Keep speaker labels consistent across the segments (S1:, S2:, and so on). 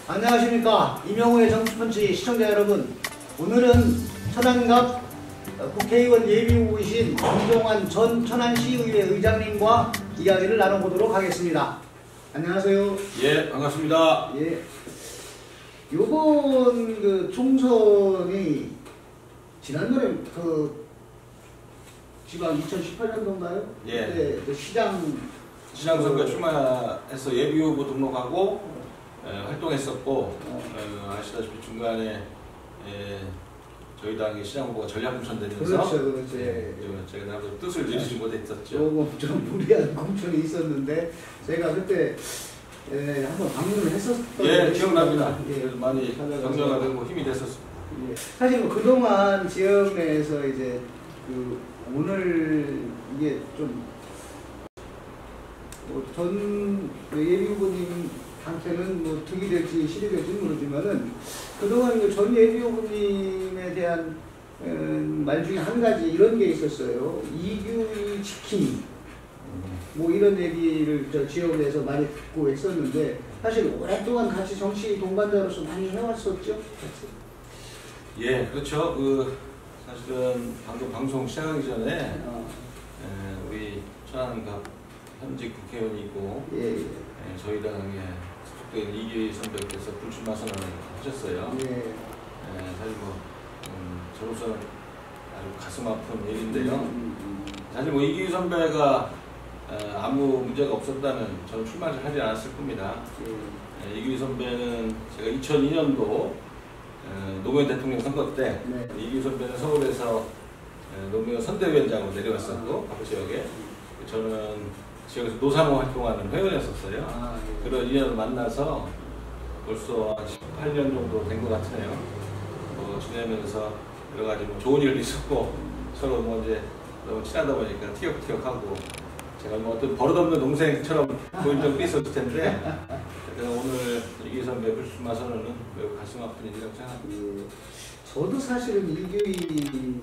S1: 안녕하십니까. 이명호의 정치펀치 시청자 여러분, 오늘은 천안갑 국회의원 예비후보이신 김종환 전 천안시의회 의장님과 이야기를 나눠보도록 하겠습니다. 안녕하세요.
S2: 예, 반갑습니다.
S1: 예. 요번 그 총선이 지난번에 지방 2018년도인가요?
S2: 예.
S1: 네, 그
S2: 시장선거 출마해서 예비후보 등록하고 활동했었고, 아시다시피 중간에 저희 당의 시장 후보가 전략 공천되면서
S1: 그렇죠.
S2: 제가 나도 뜻을 이루지 못했었죠.
S1: 조금 좀 무리한 공천이 있었는데 제가 그때 한번 방문을 했었던.
S2: 예, 기억납니다.
S1: 예,
S2: 많이 격려가 되고 힘이 됐었습니다.
S1: 예. 사실 뭐 그동안 지역 내에서 이제 오늘 이게 좀 전 예비 후보님한테는 뭐 득이 될지 실이 될지 모르지만은 그동안 전 예비 후보님에 대한 말 중에 한 가지 이런 게 있었어요. 이규 지킴이 뭐 이런 얘기를 저 지역 내에서 많이 듣고 했었는데 사실 오랫동안 같이 정치 동반자로서 많이 해왔었죠.
S2: 예, 그렇죠. 사실은 방금 방송 시작하기 전에 우리 천안갑 현직 국회의원이고 저희 당에 소속된 이규희 선배께서 불출마 선언을 하셨어요. 사실 저로서는 아주 가슴 아픈 일인데요. 사실 이규희 선배가 아무 문제가 없었다면 저는 출마를 하지 않았을 겁니다. 이규희 선배는 제가 2002년도 노무현 대통령 선거 때 이규희 선배는 서울에서 노무현 선대위원장으로 내려왔었고 각 지역에 저는 지역에서 노사모 활동하는 회원이었었어요. 그런 인연을 만나서 벌써 한 18년 정도 된 것 같아요. 지내면서 여러 가지 좋은 일도 있었고 서로 이제 너무 친하다 보니까 티격태격하고 제가 어떤 버릇없는 동생처럼 보인 적도 있었을 텐데 오늘 이규희 선배 불출마 선언은 매우 가슴 아픈 일이라고 생각합니다.
S1: 저도 사실은 이규희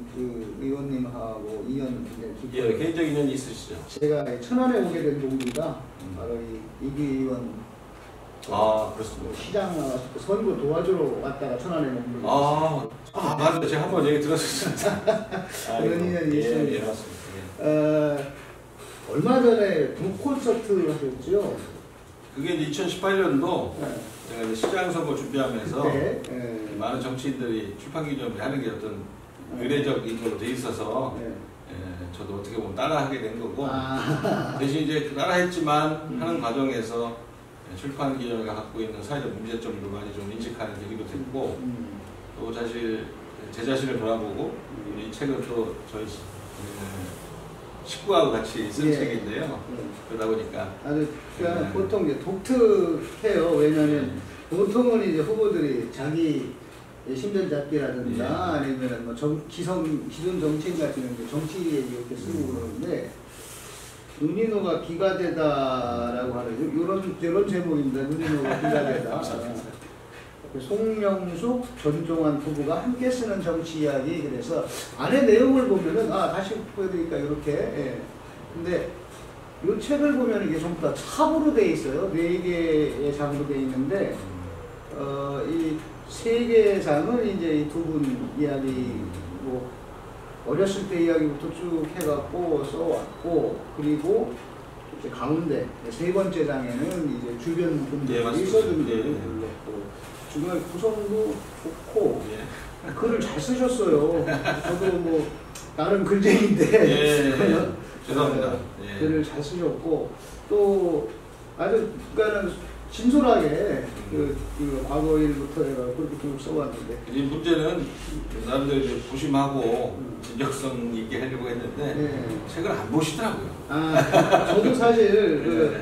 S1: 의원님하고 인연
S2: 굉장히 개인적인 인연이 있으시죠?
S1: 제가 천안에 오게 된 동기가 바로 이규희 의원
S2: 그렇습니다.
S1: 시장 나와서 선거 도와주러 왔다가 천안에 머물러
S2: 맞아요. 제가 한번 얘기 들었었습니다.
S1: 그런 인연이 있습니다.
S2: 예, 맞습니다.
S1: 얼마 전에 북 콘서트 하셨죠?
S2: 그게 이제 2018년도 제가 이제 시장 선거 준비하면서 많은 정치인들이 출판 기념회 하는 게 어떤 의례적인 걸로 돼 있어서 저도 어떻게 보면 따라하게 된 거고 대신 이제 따라했지만 하는 과정에서 출판 기념회가 갖고 있는 사회적 문제점도 많이 좀 인식하는 계기도 됐고 또 사실 제 자신을 돌아보고 이 책은 또 저희 식구하고 같이 쓴 책인데요. 그러다 보니까
S1: 그러니까 보통 이제 독특해요. 왜냐하면 보통은 이제 후보들이 자기 심전잡기라든가 아니면 기존 정치인 같은 정치 얘기 이렇게 쓰고 그러는데 눈이노가 비가 되다라고 하는 이런 제목입니다. 눈이노가 비가 되다. 송명숙, 전종환 부부가 함께 쓰는 정치 이야기. 그래서 안에 내용을 보면은 다시 보여드리니까 이렇게. 근데 이 책을 보면 이게 전부 다 삽으로 돼 있어요. 4개의 장으로 돼 있는데 이 3개의 장은 이제 이 두 분 이야기 어렸을 때 이야기부터 쭉 해갖고 써왔고 그리고 이제 가운데 3번째 장에는 이제 주변 분들이 써준 글을 불렀고 정말 구성도 좋고 글을 잘 쓰셨어요. 저도 나름 글쟁이인데
S2: 죄송합니다.
S1: 글을 잘 쓰셨고 또 아주 그러니까는 진솔하게 그 과거 일부터 해가 그렇게 쭉 써왔는데
S2: 이 문제는 사람들이 좀 조심하고 진정성 있게 하려고 했는데 책을 안 보시더라고요.
S1: 저도 사실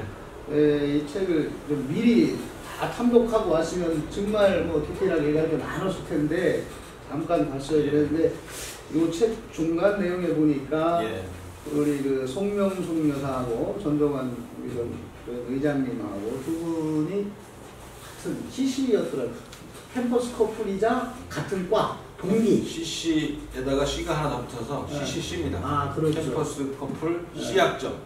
S1: 이 책을 좀 미리 다 탐독하고 왔으면 정말 디테일하게 얘기할 게 많았을 텐데 잠깐 봤어요. 그랬는데 이 책 중간 내용에 보니까 우리 송명숙 여사하고 전종환 의장님하고 두 분이 같은 CC였더라고요. 캠퍼스 커플이자 같은 과. 동기.
S2: CC에다가 C가 하나 더 붙어서 CCC입니다.
S1: 아, 그렇죠.
S2: 캠퍼스 커플 C학점.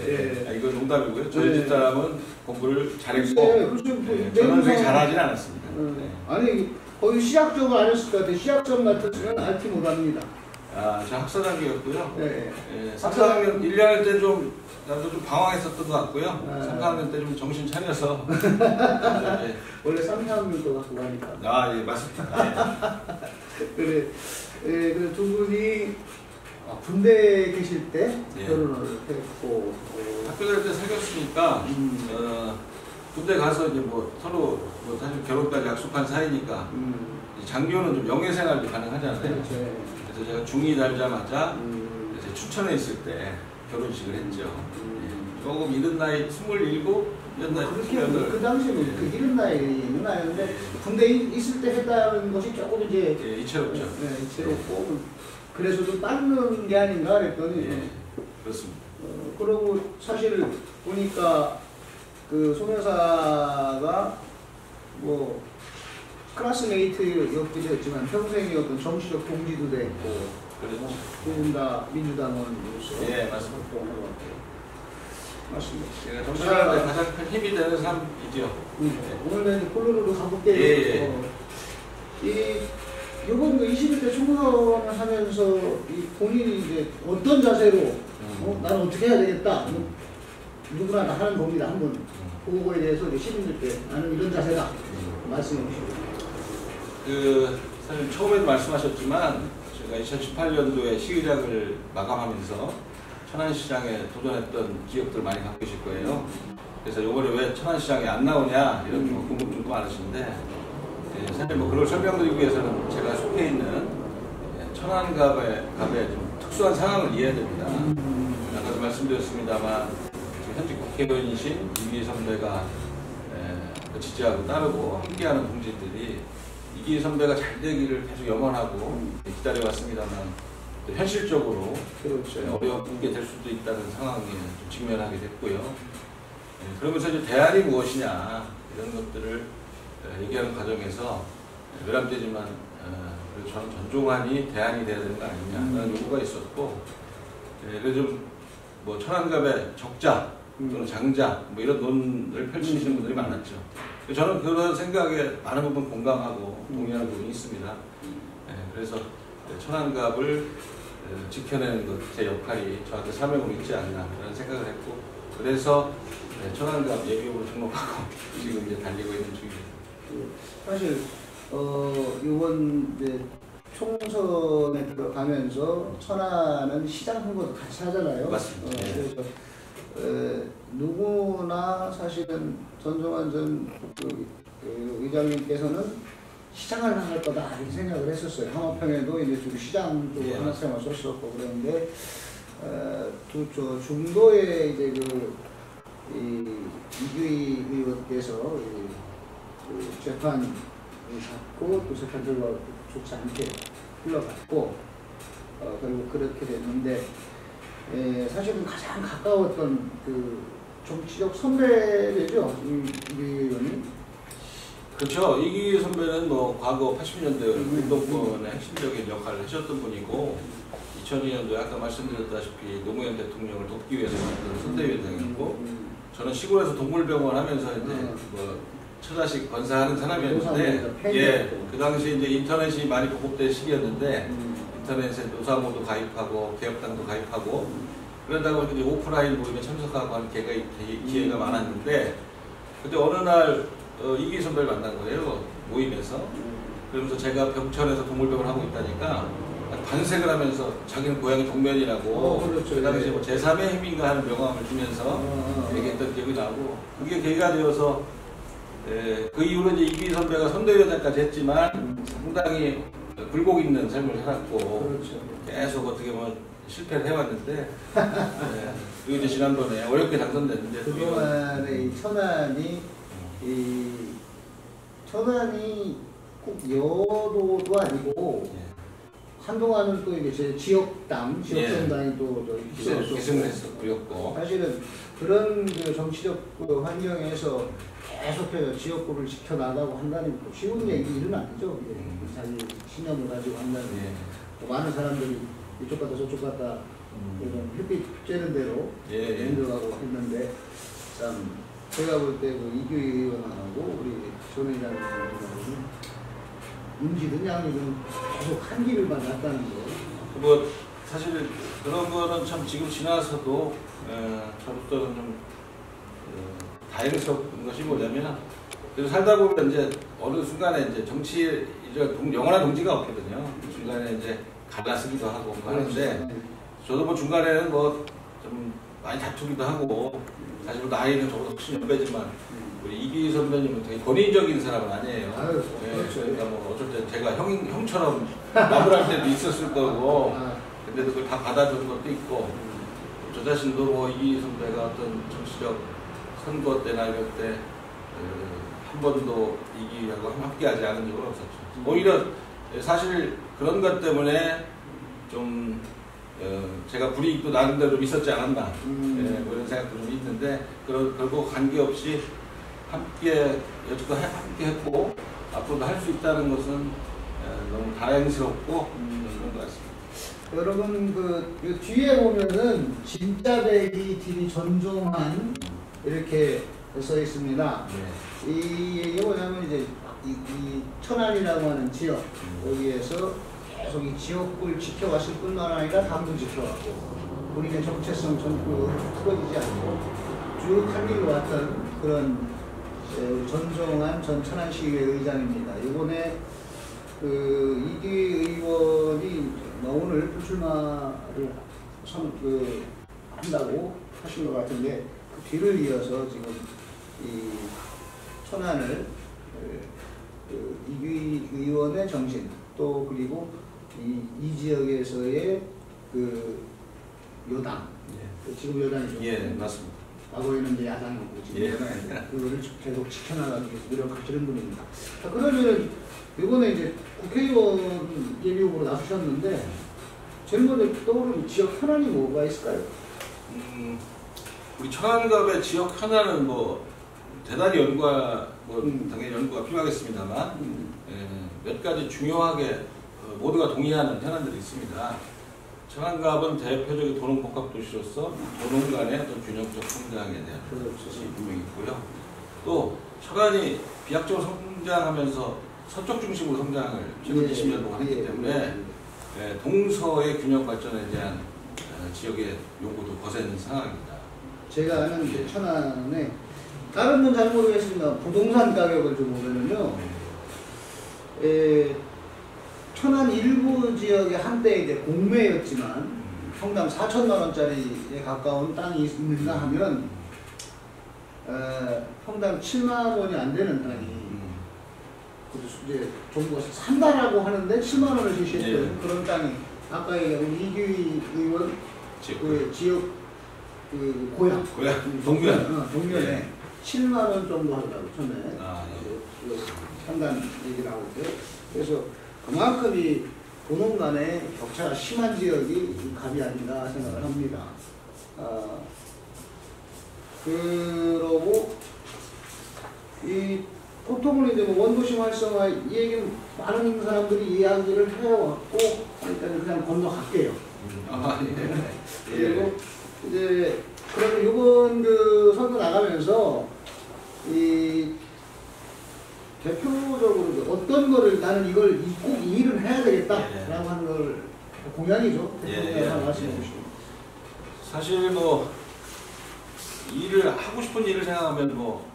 S2: 예. 이건 농담이고요. 저희 집사람은 공부를 잘했고 저는 그렇게 잘하진 않았습니다.
S1: 아니 거의 시작점을 안 했을 것 같아요. 시작점 같았으면 알티 못합니다.
S2: 저 학사단계였고요.
S1: 네.
S2: 3, 4학년 1, 2학년 때 나도 좀 방황했었던 것 같고요. 3, 4학년 때 좀 정신 차려서
S1: 원래 3, 4학년도 갖고 가니까.
S2: 예, 맞습니다.
S1: 그래, 그 두 분이 군대 계실 때 결혼을 했고
S2: 학교 다닐 때 사귀었으니까 군대 가서 이제 뭐 서로 뭐 사실 결혼까지 약속한 사이니까 장교는 좀 영예 생활도 가능하잖아요.
S1: 그렇죠.
S2: 그래서 제가 중2 달자마자 이제 춘천에 있을 때 결혼식을 했죠. 조금 이른 나이 27, 이른 나이
S1: 그렇게
S2: 28.
S1: 그 당시에는 그 이른 나이는 아닌데 군대 있을 때 했다는 것이 조금 이제
S2: 이채롭죠.
S1: 이채롭고 그래서 좀 빠른 게 아닌가 그랬더니
S2: 그렇습니다.
S1: 그러고 사실 보니까 그 소녀사가 뭐 클래스메이트였기도 했지만 평생의 어떤 정치적 동지도 됐고
S2: 그렇죠.
S1: 두분 다 민주당원으로서
S2: 맞습니다.
S1: 맞습니다.
S2: 제가 정치하는데 가장 큰 힘이 되는 사람이죠.
S1: 오늘은 콜로로로 가볼게요. 이번 21대 총선을 하면서 본인이 이제 어떤 자세로 나는 어떻게 해야 되겠다. 누구나 다 하는 겁니다. 한번 그거에 대해서 이제 시민들께 나는 이런 자세다. 말씀해 주시고.
S2: 사실 처음에도 말씀하셨지만 제가 2018년도에 시의장을 마감하면서 천안시장에 도전했던 기억들 많이 갖고 계실 거예요. 그래서 이번에 왜 천안시장에 안 나오냐 이런 궁금증도 많으신데 사실 뭐 그걸 설명드리기 위해서는 제가 속해 있는 천안갑의 좀 특수한 상황을 이해해야 됩니다. 아까도 말씀드렸습니다만 현직 국회의원이신 이기희 선배가 지지하고 따르고 함께하는 동지들이 이기희 선배가 잘 되기를 계속 염원하고 기다려왔습니다만 현실적으로
S1: 그렇죠.
S2: 어렵게 될 수도 있다는 상황에 좀 직면하게 됐고요. 그러면서 이제 대안이 무엇이냐 이런 것들을 얘기하는 과정에서 외람되지만 저는 전종환이 대안이 돼야 되는 거 아니냐라는 요구가 있었고 그래서 뭐 천안갑의 적자 또는 장자 뭐 이런 논을 펼치시는 분들이 많았죠. 저는 그런 생각에 많은 부분 공감하고 동의하는 부분이 있습니다. 그래서 천안갑을 지켜내는 것 제 역할이 저한테 사명으로 있지 않나라는 생각을 했고 그래서 천안갑 예비후보로 등록하고 지금 이제 달리고 있는 중입니다.
S1: 사실 이번 이제 총선에 들어가면서 천안은 시장 선거도 같이 하잖아요.
S2: 맞습니다.
S1: 그래서 누구나 사실은 전종환 전 의장님께서는 시장을 나갈 거다 이렇게 생각을 했었어요. 항화평에도 이제 좀 시장도 하나 세워줬었고 그랬는데 저 중도에 이제 이규희 의원께서 재판을 받고 또 재판 결과가 좋지 않게 흘러갔고 결국 그렇게 됐는데 사실은 가장 가까웠던 그 정치적 선배죠 이규희 의원이.
S2: 그렇죠. 이기희 선배는 뭐 과거 80년대 운동권의 핵심적인 역할을 하셨던 분이고 2002년도에 아까 말씀드렸다시피 노무현 대통령을 돕기 위해서 만든 선대위원장이었고 저는 시골에서 동물병원 하면서 이제 뭐 처자식 건사하는 사람이었는데 그 당시 이제 인터넷이 많이 보급된 시기였는데 인터넷에 노사모도 가입하고 개혁당도 가입하고 그러다 보니까 이제 오프라인 모임에 참석하고 하는 기회가 많았는데 그때 어느 날 이기희 선배를 만난 거예요. 모임에서. 그러면서 제가 병천에서 동물병을 하고 있다니까 반색을 하면서 자기는 고향이 동면이라고
S1: 그렇죠.
S2: 그 당시에 뭐 제3의 힘인가 하는 명함을 주면서 얘기했던 기억이 나고 그게 계기가 되어서 그 이후로 이제 이기희 선배가 선대위원장까지 했지만 상당히 굴곡 있는 삶을 살았고
S1: 그렇죠.
S2: 계속 어떻게 보면 실패를 해왔는데 그리고 이제 지난번에 어렵게 당선됐는데
S1: 그동안에 천안이 꼭 여도도 아니고 한동안은 또 이게 제 지역당, 지역정당이 또
S2: 기승을 했었고
S1: 사실은 그런 그 정치적 환경에서 계속해서 지역구를 지켜나가고 한다는 거 쉬운 일은 아니죠. 자기 신념을 가지고 한다는 거. 많은 사람들이 이쪽 갔다 저쪽 갔다 이런 햇빛 쬐는 대로 연결하고 했는데 참 제가 볼 때 이규 의원하고 우리 전 회장님하고는 인지든 양이든 계속 한 길을만 갔다는 거.
S2: 뭐 사실 그런 거는 참 지금 지나서도 저로서는 좀 다행스러운 것이 뭐냐면 그래서 살다 보면 이제 어느 순간에 이제 정치 영원한 동지가 없거든요. 중간에 이제 갈라쓰기도 하고 뭐 하는데 저도 뭐 중간에는 뭐 좀 많이 다투기도 하고 사실 뭐 나이는 저보다 훨씬 연배지만 우리 이기 선배님은 되게 권위적인 사람은 아니에요.
S1: 그렇죠.
S2: 그러니까 뭐 어쩔 때 제가 형처럼 나무랄 때도 있었을 거고 근데도 그걸 다 받아주는 것도 있고 저 자신도 뭐 이기 선배가 어떤 정치적 선거 때나 이럴 때 한 번도 이기하고 함께하지 않은 적은 없었죠. 오히려 사실 그런 것 때문에 좀 제가 불이익도 나름대로 좀 있었지 않았나 뭐 이런 생각도 좀 있는데 결국 관계없이 함께 여태껏 함께 했고 앞으로도 할 수 있다는 것은 너무 다행스럽고 그런 것 같습니다.
S1: 여러분 그 뒤에 보면은 진짜 배기 TV 전종한 이렇게 써 있습니다. 이 얘기가 뭐냐면 이제 이 천안이라고 하는 지역 여기에서 계속 이 지역을 지켜왔을 뿐만 아니라 당도 지켜왔고 본인의 정체성 전부 틀어지지 않고 쭉 한 길로 왔던 그런 전종한 전 천안시의회 의장입니다. 이번에 그 이기 의원이 오늘 불출마를 한다고 하신 것 같은데 그 뒤를 이어서 지금 이 천안을 이기 의원의 정신 또 그리고 이 지역에서의 그 여당 지금 여당이죠.
S2: 맞습니다.
S1: 과거에는 이제 야당이고 지금 여당인데 그거를 계속 지켜나가기 위해서 노력하시는 분입니다. 자, 그러면 이번에 이제 국회의원 예비 후보로 나서셨는데 제일 먼저 떠오르는 지역 현안이 뭐가 있을까요?
S2: 우리 천안갑의 지역 현안은 뭐 대단히 연구가 당연히 연구가 필요하겠습니다만 몇 가지 중요하게 모두가 동의하는 현안들이 있습니다. 천안갑은 대표적인 도농복합도시로서 도농 간의 어떤 균형적 성장에 대한 것이 분명히 있고요. 또 천안이 비약적으로 성장하면서 서쪽 중심으로 성장을 최근 20년 동안 했기 때문에 동서의 균형 발전에 대한 지역의 요구도 거센 상황입니다.
S1: 제가 아는 게 천안에 다른 건 잘 모르겠습니다. 부동산 가격을 좀 보면은요. 천안 일부 지역에 한때 이제 공매였지만 평당 4천만 원짜리에 가까운 땅이 있는가 하면 평당 7만 원이 안 되는 땅이 이제 정부가 산다라고 하는데 7만 원을 제시했던 그런 땅이 아까 얘기한 이규 의원 그 지역 그 고향 동면에 7만 원 정도 하더라고 처음에 상단 얘기를 하고 있어요. 그래서 그만큼 이 도농 간의 격차가 심한 지역이 갑이 아닌가 생각을 합니다. 그러고 이 보통은 이제 뭐 원도심 활성화 이 얘기는 많은 사람들이 이야기를 해왔고 그러니까 그냥 건너갈게요. 그리고 이제 그러면 이번 그 선거 나가면서 이 대표적으로 어떤 거를 나는 이걸 꼭 이 일을 해야 되겠다라고 하는 걸 공약이죠. 대표님께서 말씀해 주시고.
S2: 사실 뭐 일을 하고 싶은 일을 생각하면 뭐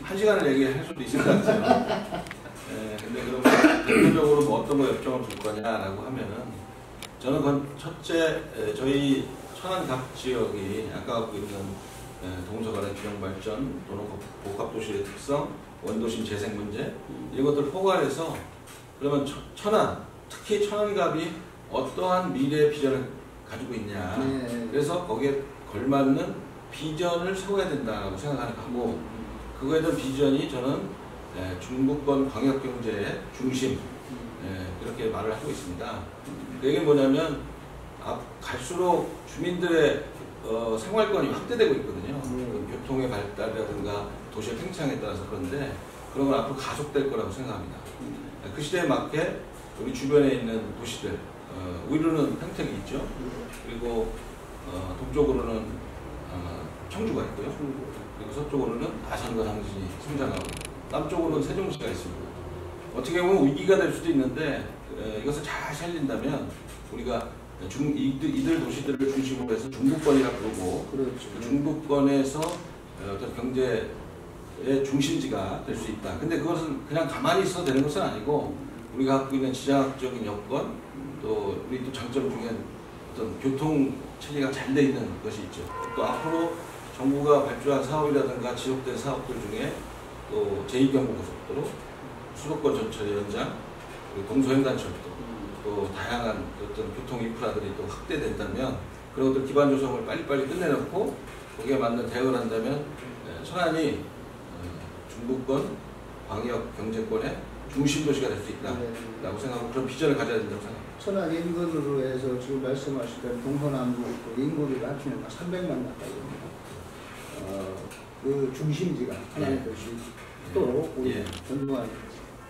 S2: 1시간을 얘기할 수도 있을 것 같아요. 근데 그러면 대표적으로 뭐 어떤 거 협정을 둘 거냐라고 하면은 저는 그건 첫째 저희 천안갑 지역이 아까 갖고 있는 동서 간의 균형 발전, 도농 복합도시의 특성, 원도심 재생 문제 이것들 포괄해서 그러면 천안, 특히 천안갑이 어떠한 미래 비전을 가지고 있냐 그래서 거기에 걸맞는 비전을 세워야 된다고 생각하는 거고 그거에 대한 비전이 저는 중부권 광역경제의 중심 이렇게 말을 하고 있습니다. 그 얘기는 뭐냐면 갈수록 주민들의 생활권이 확대되고 있거든요. 교통의 발달이라든가 도시의 팽창에 따라서. 그런데 그런 건 앞으로 가속될 거라고 생각합니다. 그 시대에 맞게 우리 주변에 있는 도시들, 우리로는 평택이 있죠. 그리고 동쪽으로는 청주가 있고요. 그리고 서쪽으로는 아산과 당진이 성장하고, 남쪽으로는 세종시가 있습니다. 어떻게 보면 위기가 될 수도 있는데 이것을 잘 살린다면 우리가 이들 도시들을 중심으로 해서 중부권이라고 부르고,
S1: 그렇죠.
S2: 그 중부권에서 어떤 경제의 중심지가 될 수 있다. 근데 그것을 그냥 가만히 있어도 되는 것은 아니고, 우리가 갖고 있는 지정학적인 여건, 또 우리 또 장점 중에 어떤 교통 체계가 잘 돼 있는 것이 있죠. 또 앞으로 정부가 발주한 사업이라든가 지속된 사업들 중에 또 제2경부고속도로, 수도권 전철의 연장, 그리고 동서횡단철도, 또 다양한 어떤 교통 인프라들이 또 확대된다면, 그런 것들 기반 조성을 빨리빨리 끝내놓고 거기에 맞는 대응을 한다면 천안이 중부권 광역 경제권의 중심 도시가 될 수 있다라고 생각하고, 그런 비전을 가져야 된다고 생각합니다.
S1: 천안 인근으로 해서 지금 말씀하시던 동서남북 인구를 합치면 300만 가까이 됩니다. 그 중심지가 하나의 될 수 있도록 우리 전두환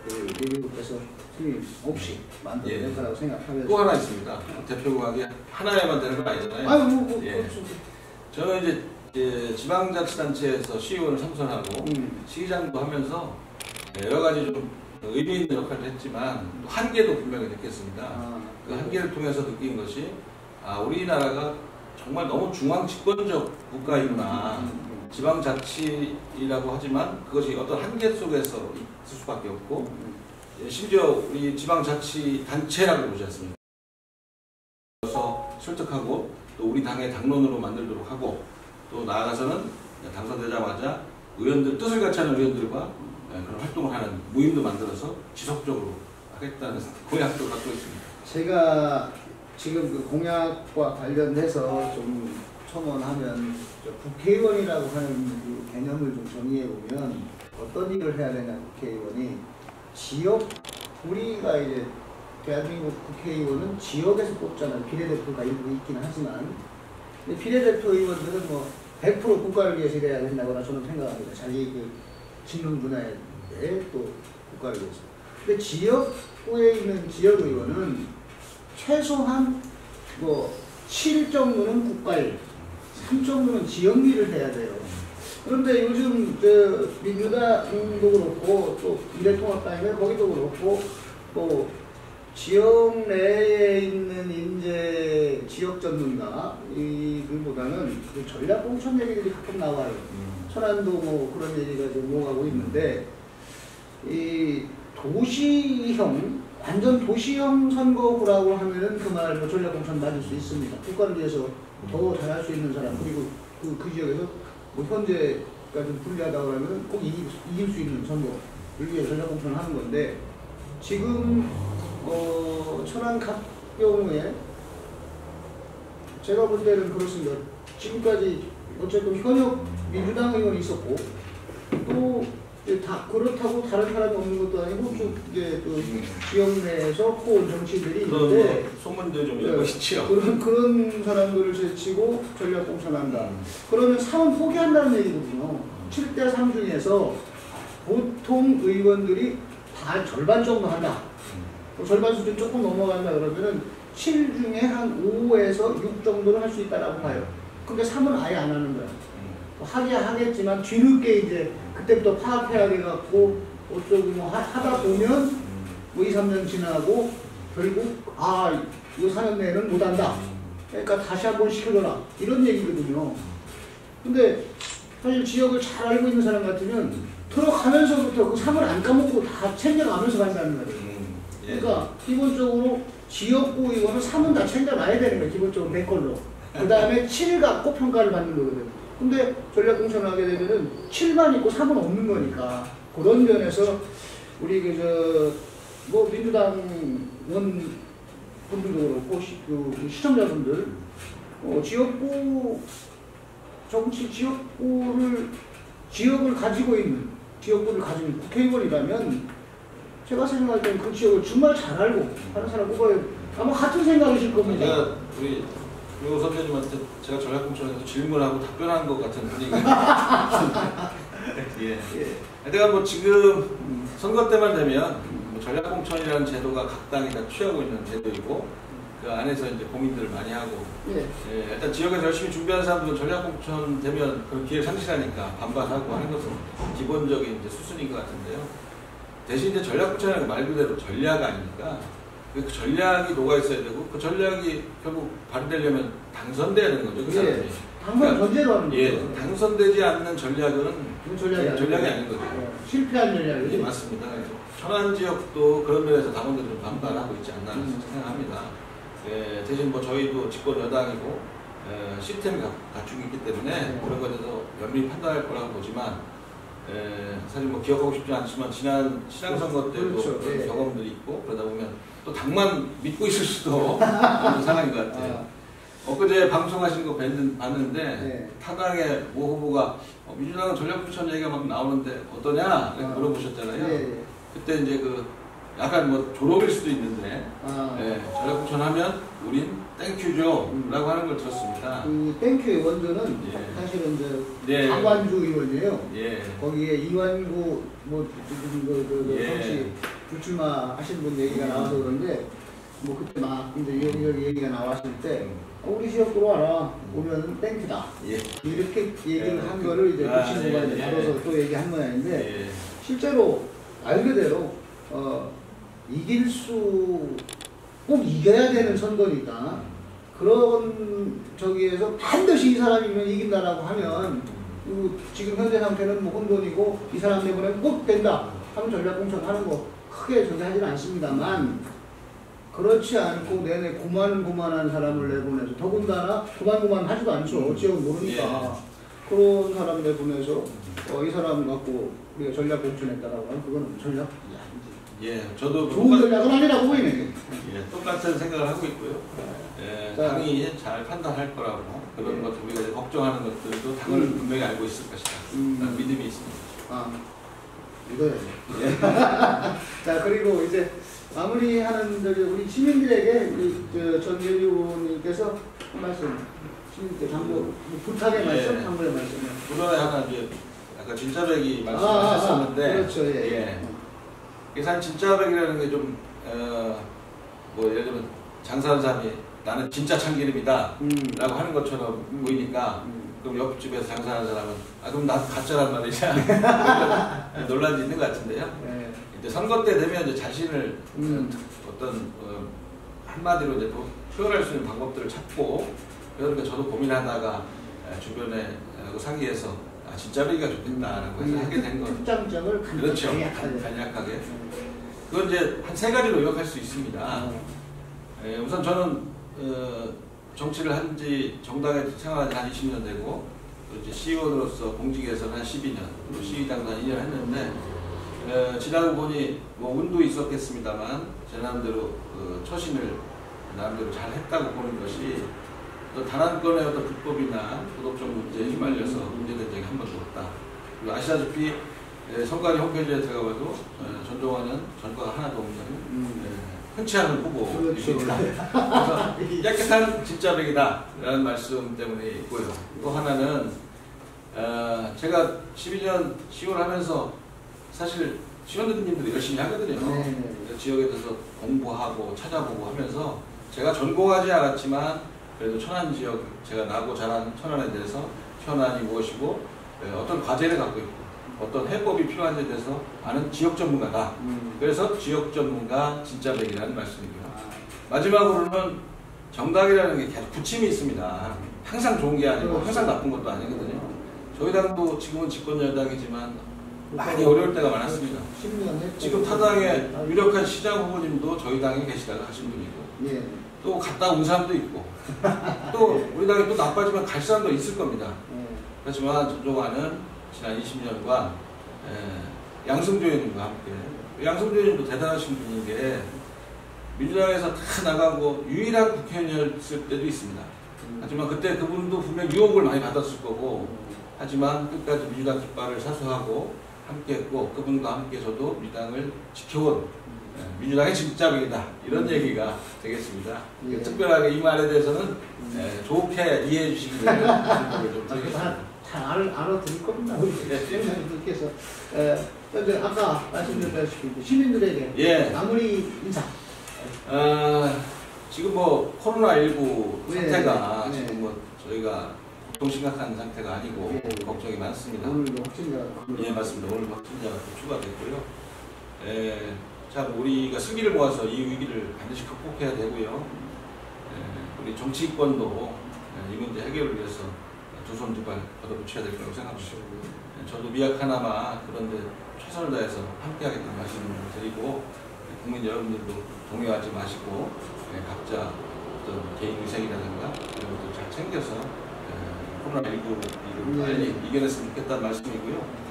S1: 대비국에서 틀림 없이 만들어낼 거라고 생각하면서.
S2: 또 하나 있습니다. 대표국하게 하나에만 되는 건 아니잖아요.
S1: 아유,
S2: 저는 이제 지방자치단체에서 시의원을 삼선하고 시의장도 하면서 여러 가지 좀 의미 있는 역할을 했지만 한계도 분명히 느꼈습니다. 그 한계를 통해서 느낀 것이, 우리나라가 정말 너무 중앙 집권적 국가이구나. 지방자치라고 하지만 그것이 어떤 한계 속에서 있을 수밖에 없고, 심지어 우리 지방자치단체라고 보지 않습니까? 그래서 설득하고 또 우리 당의 당론으로 만들도록 하고, 또 나아가서는 당선되자마자 의원들, 뜻을 같이 하는 의원들과 그런 활동을 하는 모임도 만들어서 지속적으로 하겠다는 공약도 갖고 있습니다.
S1: 제가 지금 그 공약과 관련해서 좀 첨언하면, 국회의원이라고 하는 그 개념을 좀 정의해 보면 어떤 일을 해야 되냐. 국회의원이 지역, 우리가 이제 대한민국 국회의원은 지역에서 뽑잖아요. 비례대표가 일부 있긴 하지만, 근데 비례대표 의원들은 뭐 100% 국가를 위해서 일해야 된다거나 저는 생각합니다. 자기 그 직능 분야에 또 국가를 위해서. 근데 지역구에 있는 지역의원은 최소한 뭐 7 정도는 국가일, 3 정도는 지역일을 해야 돼요. 그런데 요즘 민주당도 그렇고 또 미래통합당이나 거기도 그렇고, 또 지역 내에 있는 인재 지역 전문가 이들보다는 그 전략 공천 얘기들이 가끔 나와요. 천안도 뭐 그런 얘기가 좀 오가고 있는데, 이 도시형, 완전 도시형 선거구라고 하면은 그 말 뭐 전략 공천 맞을 수 있습니다. 국가를 위해서 더 잘할 수 있는 사람, 그리고 그 지역에서 뭐 현재가 좀 불리하다고 하면 꼭 이길 수 있는 선거를 위해 전략 공천을 하는 건데, 지금 천안 같 경우에 제가 볼 때는 그렇습니다. 지금까지 어쨌든 현역 민주당 의원이 있었고, 또 다 그렇다고 다른 사람이 없는 것도 아니고 좀 이제 또 지역 내에서 코온 정치인들이 있는데,
S2: 소문도 좀 읽으시죠.
S1: 그런 사람들을 제치고 전략 공천한다. 그러면 3은 포기한다는 얘기거든요. 7대3 중에서 보통 의원들이 다 절반 정도 한다. 절반 수준 조금 넘어간다 그러면은 7 중에 한 5에서 6 정도는 할 수 있다라고 봐요. 근데 3은 아예 안 하는 거야. 하겠지만 뒤늦게 이제 그때부터 파악해야 돼갖고 어쩌고 뭐 하다 보면 뭐 2, 3년 지나고 결국 이거 4년 내에는 못한다. 그러니까 다시 한번 시켜줘라. 이런 얘기거든요. 근데 사실 지역을 잘 알고 있는 사람 같으면 들어가면서부터 그 3을 안 까먹고 다 챙겨가면서 간다는 거예요. 그러니까 기본적으로 지역구 의원은 3은 다 챙겨놔야 되는 거예요. 기본적으로 내 걸로. 그 다음에 7 갖고 평가를 받는 거거든요. 근데 전략공천을 하게 되면은 7만 있고 3은 없는 거니까, 그런 면에서 우리 뭐 민주당 의원 분들도 그렇고 시청자분들 지역구 정치 지역을 가지고 있는 지역구를 가진 국회의원이라면 제가 생각할 때는 그 지역을 정말 잘 알고 하는 사람 뽑아야 아마 같은 생각이실 겁니다.
S2: 제가 우리 요 선배님한테 제가 전략공천에서 질문하고 답변한 것 같은 분위기가 예. 하여튼 뭐 지금 선거 때만 되면 뭐 전략공천이라는 제도가 각 당이 다 취하고 있는 제도이고 그 안에서 이제 고민들을 많이 하고 예, 일단 지역에서 열심히 준비하는 사람들은 전략공천 되면 그런 기회를 상실하니까 반발하고 하는 것은 기본적인 이제 수순인 것 같은데요. 대신 이제 전략공천이라는 말 그대로 전략 아닙니까? 그 전략이 녹아 있어야 되고 그 전략이 결국 발휘되려면 당선돼야 되는 거죠. 그 사람이.
S1: 당선 전제로 하는 거죠.
S2: 예, 당선되지 않는 전략은 전략이 아닌 거죠.
S1: 실패한 전략이.
S2: 예, 맞습니다. 천안 지역도 그런 면에서 당원들이 좀 반발하고 있지 않나 생각합니다. 예, 대신 뭐 저희도 집권 여당이고 시스템이 갖추고 있기 때문에 그런 것에 대해서 면밀히 판단할 거라고 보지만 사실 뭐 기억하고 싶지 않지만 지난 시장선거 때도
S1: 그렇죠.
S2: 그런 경험들이 있고 그러다 보면 또 당만 믿고 있을 수도 없는 상황인 것 같아요. 엊그제 방송하신 거 봤는데 타당의 모 후보가 민주당은 전략부천 얘기가 막 나오는데 어떠냐? 이렇게 물어보셨잖아요. 그때 이제 그 약간 뭐 조롱일 수도 있는데 전략부천 하면 우린 땡큐죠 라고 하는 걸 들었습니다.
S1: 그 땡큐 의원들은 사실은 이제 강관주 의원이에요. 거기에 이완구 뭐 정치 불출마 하신 분 얘기가 나와서 그런데 뭐 그때 막 이제 여기 얘기가 나왔을 때 우리 지역 들어와라 오면 땡큐다 이렇게 얘기를 한 거를 이제 그 친구가 이제 다뤄서 또 얘기한 모양인데 실제로 말 그대로 이길 수 꼭 이겨야 되는 선거니까 그런 저기에서 반드시 이 사람이면 이긴다라고 하면 지금 현재 상태는 뭐 혼돈이고 이 사람 내보내면 꼭 된다 하면 전략공천 하는 거 크게 존재하지는 않습니다만 그렇지 않고 내내 고만고만한 사람을 내보내서 더군다나 고만고만하지도 않죠. 지역은 모르니까 그런 사람 내보내서 이 사람 갖고 우리가 전략공천했다라고 하면 그건 전략이 아니지.
S2: 저도
S1: 좋은 전략은 아니라고 보이네.
S2: 똑같은 생각을 하고 있고요. 당이 잘 판단할 거라고 그런 것 우리가 이제 걱정하는 것들도 당을 분명히 알고 있을 것이다. 믿음이 있습니다.
S1: 믿어야죠. 자 그리고 이제 마무리하는 우리 시민들에게 우리 전재리 의원님께서 한 말씀, 시민께 당부 부탁의 말씀, 당부의 말씀.
S2: 그전에 하나 이제 아까 진짜배기 말씀하셨었는데,
S1: 그렇죠,
S2: 사실 진짜배기라는 게 좀 뭐 예를 들면 장사하는 사람이 나는 진짜 참기름이다 라고 하는 것처럼 보이니까 그럼 옆집에서 장사하는 사람은 그럼 나도 가짜란 말이냐 논란이 있는 것 같은데요. 이제 선거 때 되면 이제 자신을 어떤 한마디로 이제 또 표현할 수 있는 방법들을 찾고 그러니까 저도 고민하다가 주변에 상의해서 진짜배기가 좋겠다라고 해서 하게 된 거죠.
S1: 특장점을
S2: 그렇죠. 간략하게. 그건 이제 한 3가지로 요약할 수 있습니다. 우선 저는 정치를 한지 정당에 생활한 지 한 20년 되고 이제 시의원으로서 공직에서는 한 12년, 또 시의당도 한 2년 했는데 지나고 보니 뭐 운도 있었겠습니다만 제 나름대로 처신을 나름대로 잘 했다고 보는 것이 단 한 건의 어떤 불법이나 도덕적 문제에 휘말려서 문제된 적이 한 번도 없다. 그리고 아시다시피 선관위 홈페이지에 들어가봐도 전종환은 전과가 하나도 없는 흔치 않은 후보입니다. 그래서 깨끗한 진짜배기다라는 말씀 때문에 있고요. 또 하나는 제가 12년 시의원을 하면서 사실 시의원님들이 열심히 하거든요. 지역에 대해서 공부하고 찾아보고 하면서 제가 전공하지 않았지만 그래도 천안 지역, 제가 나고 자란 천안에 대해서 천안이 무엇이고 어떤 과제를 갖고 있고 어떤 해법이 필요한지에 대해서 아는 지역 전문가다. 그래서 지역 전문가 진짜배기라는 말씀이고요. 마지막으로는 정당이라는 게 계속 부침이 있습니다. 항상 좋은 게 아니고 항상 나쁜 것도 아니거든요. 저희 당도 지금은 집권 여당이지만 많이 어려울 때가 많았습니다. 지금 타당의 유력한 시장 후보님도 저희 당에 계시다가 하신 분이고 또 갔다 온 사람도 있고 또 우리 당이 또 나빠지면 갈 사람도 있을 겁니다. 그렇지만 전종환은 지난 20년간 양승조 의원님과 함께 양승조 의원님도 대단하신 분인 게 민주당에서 다 나가고 유일한 국회의원이었을 때도 있습니다. 하지만 그때 그분도 분명 유혹을 많이 받았을 거고 하지만 끝까지 민주당 깃발을 사수하고 함께했고 그분과 함께 저도 민주당을 지켜온 민주당의 진짜입니다. 이런 얘기가 되겠습니다.
S1: 예.
S2: 특별하게 이 말에 대해서는 좋게 이해해 주시기 바랍니다. 좀 드리겠습니다.
S1: 잘 알아들을 겁니다. 우리 시청자분들께서 현재 아까 말씀드렸다시피 시민들에게
S2: 예.
S1: 마무리 인사.
S2: 지금 뭐 코로나19
S1: 네.
S2: 상태가
S1: 네.
S2: 지금 뭐 저희가 보통 심각한 상태가 아니고
S1: 네.
S2: 걱정이 많습니다.
S1: 오늘도 확진자가
S2: 예, 맞습니다. 오늘 확진자가 또 추가됐고요. 참 우리가 승기를 모아서 이 위기를 반드시 극복해야 되고요. 우리 정치권도 이 문제 해결을 위해서 두 손 두 발 걷어붙여야 될 거라고 생각합니다. 저도 미약하나마 그런데 최선을 다해서 함께하겠다는 말씀을 드리고 국민 여러분들도 동요하지 마시고 각자 어떤 개인 위생이라든가 이런 것들 잘 챙겨서 코로나19를 빨리 이겨냈으면 좋겠다는 말씀이고요.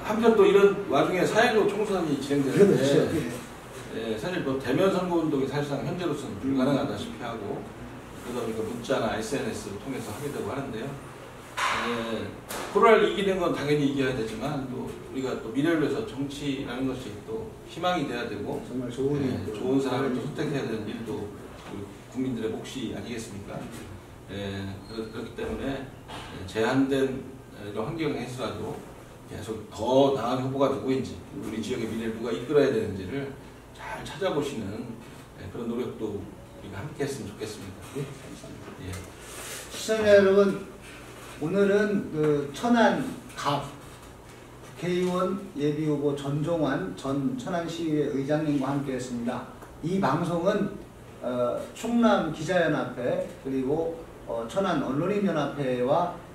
S2: 한편 또 이런 와중에 4.15 총선이 진행되는데 사실 뭐 대면 선거운동이 사실상 현재로서는 불가능하다시피 하고 그러다 보니까 문자나 SNS를 통해서 하게 되고 하는데요. 코로나를 이기는 건 당연히 이겨야 되지만 또 우리가 또 미래를 위해서 정치라는 것이 또 희망이 돼야 되고
S1: 정말 좋은
S2: 사람을 또 선택해야 되는 일도 우리 국민들의 몫이 아니겠습니까? 그렇기 때문에 제한된 이런 환경에서라도 계속 더 나은 후보가 누구인지 우리 지역의 미래를 누가 이끌어야 되는지를 잘 찾아보시는 그런 노력도 우리가 함께 했으면 좋겠습니다.
S1: 예, 감사합니다. 시청자 여러분, 오늘은 그 천안 갑 국회의원 예비후보 전종환 전 천안시의회 의장님과 함께 했습니다. 이 방송은 충남 기자연합회 그리고 천안 언론인연합회와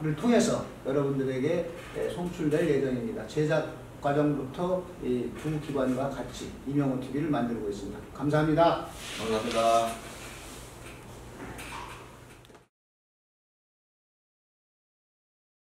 S1: 를 통해서 여러분들에게 송출될 예정입니다. 제작 과정부터 이 두 기관과 같이 임영호 TV를 만들고 있습니다. 감사합니다.
S2: 감사합니다.